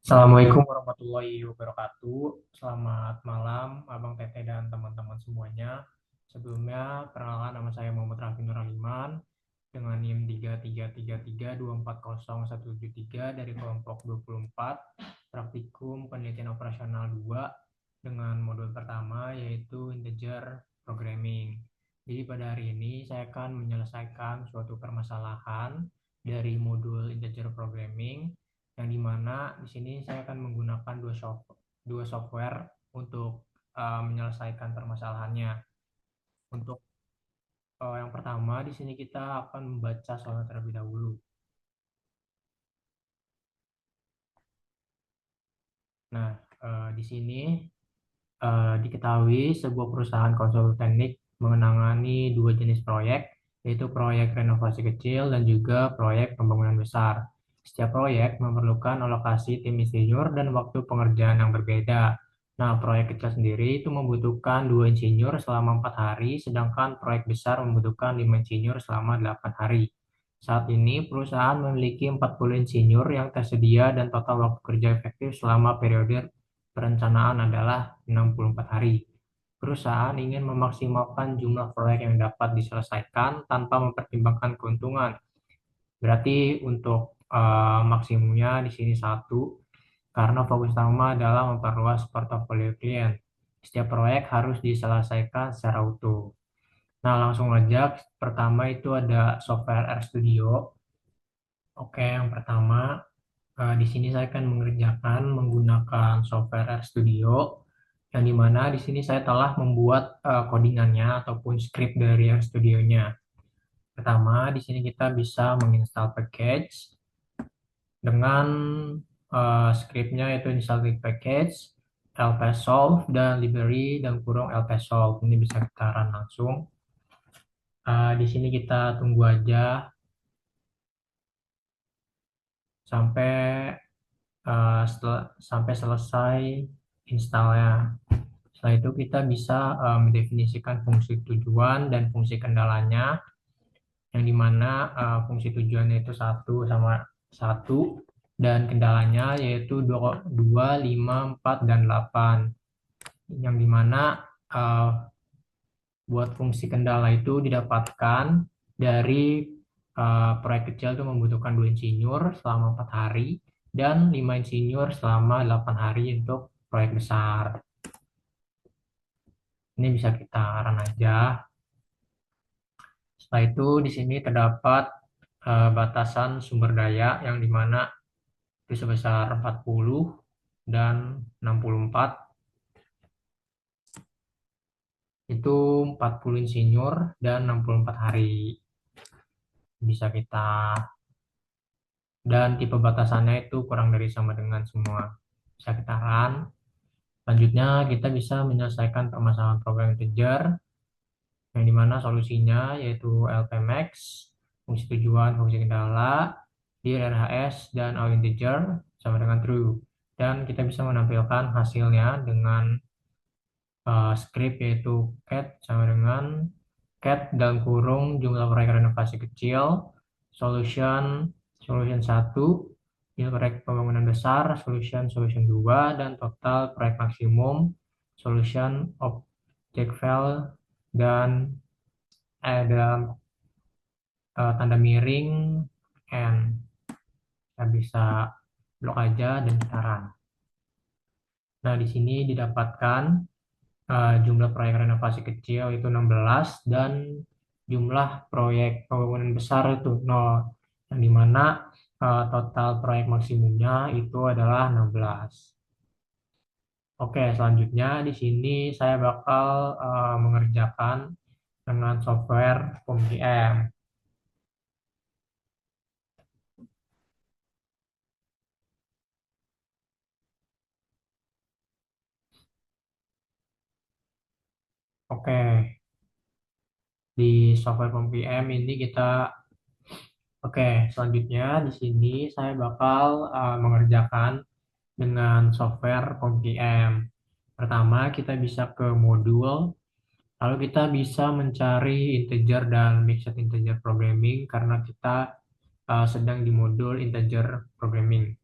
Assalamualaikum warahmatullahi wabarakatuh. Selamat malam, Abang Tete dan teman-teman semuanya. Sebelumnya, perkenalkan nama saya Muhammad Raffi Nurrahman dengan NIM 333324017 dari kelompok 24, praktikum penelitian operasional 2 dengan modul pertama yaitu integer programming. Jadi pada hari ini saya akan menyelesaikan suatu permasalahan dari modul integer programming yang dimana di sini saya akan menggunakan dua software untuk menyelesaikan permasalahannya. Untuk yang pertama di sini kita akan membaca soal terlebih dahulu. Nah, di sini diketahui sebuah perusahaan konsultanik menangani dua jenis proyek, yaitu proyek renovasi kecil dan juga proyek pembangunan besar. Setiap proyek memerlukan alokasi tim insinyur dan waktu pengerjaan yang berbeda. Nah, proyek kecil sendiri itu membutuhkan dua insinyur selama 4 hari, sedangkan proyek besar membutuhkan 5 insinyur selama 8 hari. Saat ini, perusahaan memiliki 40 insinyur yang tersedia dan total waktu kerja efektif selama periode perencanaan adalah 64 hari. Perusahaan ingin memaksimalkan jumlah proyek yang dapat diselesaikan tanpa mempertimbangkan keuntungan. Berarti untuk maksimumnya di sini satu, karena fokus utama adalah memperluas portofolio klien. Setiap proyek harus diselesaikan secara utuh. Nah, langsung aja. Pertama itu ada software RStudio. Oke, yang pertama, di sini saya akan mengerjakan menggunakan software RStudio, yang dimana di sini saya telah membuat codingannya ataupun script dari RStudio-nya. Pertama, di sini kita bisa menginstal package dengan scriptnya yaitu install package, lpsolve, dan library dan kurung lpsolve. Ini bisa kita run langsung. Di sini kita tunggu aja sampai sampai selesai installnya. Setelah itu kita bisa mendefinisikan fungsi tujuan dan fungsi kendalanya, yang dimana fungsi tujuannya itu satu sama satu dan kendalanya yaitu 2, 5, 4, dan 8. Yang dimana uh, buat fungsi kendala itu didapatkan dari proyek kecil itu membutuhkan 2 insinyur selama 4 hari dan 5 insinyur selama 8 hari untuk proyek besar. Ini bisa kita run aja. Setelah itu di sini terdapat batasan sumber daya yang dimana itu sebesar 40 dan 64. Itu 40 insinyur dan 64 hari. Bisa kita, dan tipe batasannya itu kurang dari sama dengan semua. Bisa kita run. Selanjutnya kita bisa menyelesaikan permasalahan program integer yang dimana solusinya yaitu lpmax, fungsi tujuan, fungsi kendala, dir RHS, dan all integer sama dengan true. Dan kita bisa menampilkan hasilnya dengan script yaitu cat sama dengan cat dan kurung jumlah proyek renovasi kecil, solution solution 1, jumlah proyek pembangunan besar, solution 2, dan total proyek maksimum, solution object file, dan dalam tanda miring and. Kita bisa blok aja dan kita run. Nah, di sini didapatkan jumlah proyek renovasi kecil itu 16 dan jumlah proyek pembangunan besar itu 0, yang dimana total proyek maksimumnya itu adalah 16. Oke, selanjutnya di sini saya bakal mengerjakan dengan software POM-PM. Oke, di software POM-PM ini kita. Oke, selanjutnya di sini saya bakal mengerjakan dengan software POM-PM. Pertama, kita bisa ke modul, lalu kita bisa mencari integer dan mixed integer programming karena kita sedang di modul integer programming.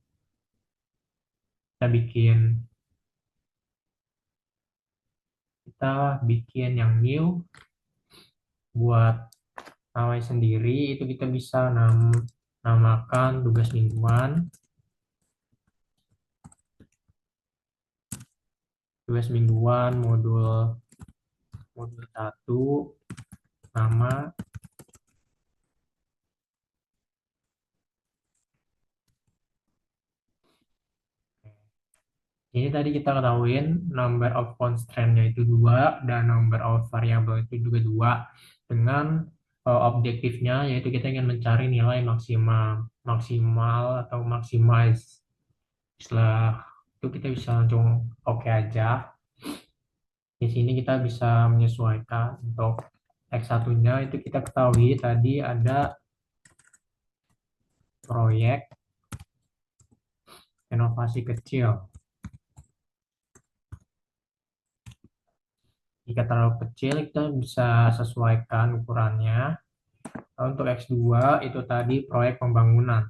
kita bikin yang new buat pawai sendiri. Itu kita bisa namakan tugas mingguan modul modul satu, nama. Ini tadi kita ketahuin number of constraint-nya itu dua dan number of variable itu juga dua, dengan objektifnya yaitu kita ingin mencari nilai maksimal atau maximize. Setelah itu kita bisa langsung oke aja. Di sini kita bisa menyesuaikan untuk X1-nya itu kita ketahui tadi ada proyek renovasi kecil. Jika terlalu kecil, kita bisa sesuaikan ukurannya. Untuk X2 itu tadi proyek pembangunan.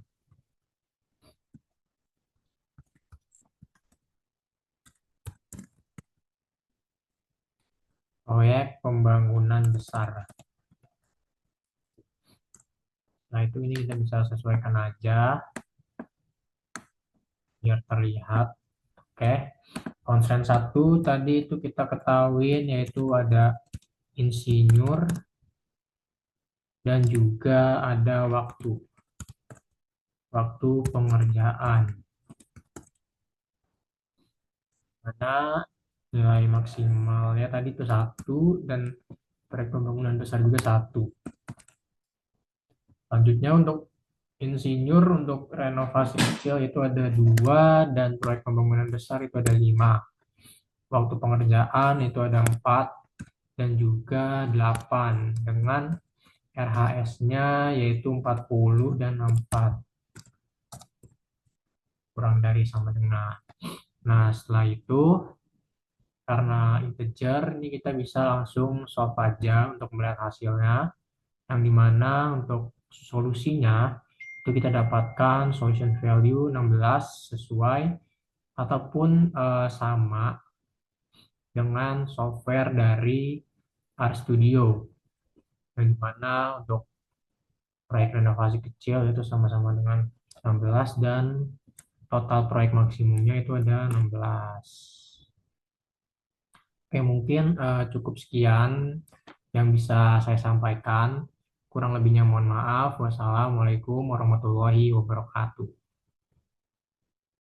Proyek pembangunan besar. Nah, itu ini kita bisa sesuaikan aja biar terlihat. Oke. Constraint 1 tadi itu kita ketahui yaitu ada insinyur dan juga ada waktu pengerjaan. Mana nilai maksimalnya tadi itu 1 dan proyek pembangunan besar juga 1. Selanjutnya untuk insinyur untuk renovasi kecil itu ada 2 dan proyek pembangunan besar itu ada 5. Waktu pengerjaan itu ada 4 dan juga 8 dengan RHS-nya yaitu 40 dan 64. Kurang dari sama dengan. Nah, setelah itu karena integer ini kita bisa langsung solve aja untuk melihat hasilnya, yang dimana untuk solusinya itu kita dapatkan solution value 16 sesuai ataupun sama dengan software dari RStudio, yang dimana untuk proyek renovasi kecil itu sama-sama dengan 16 dan total proyek maksimumnya itu ada 16. Oke, mungkin cukup sekian yang bisa saya sampaikan. Kurang lebihnya mohon maaf. Wassalamualaikum warahmatullahi wabarakatuh.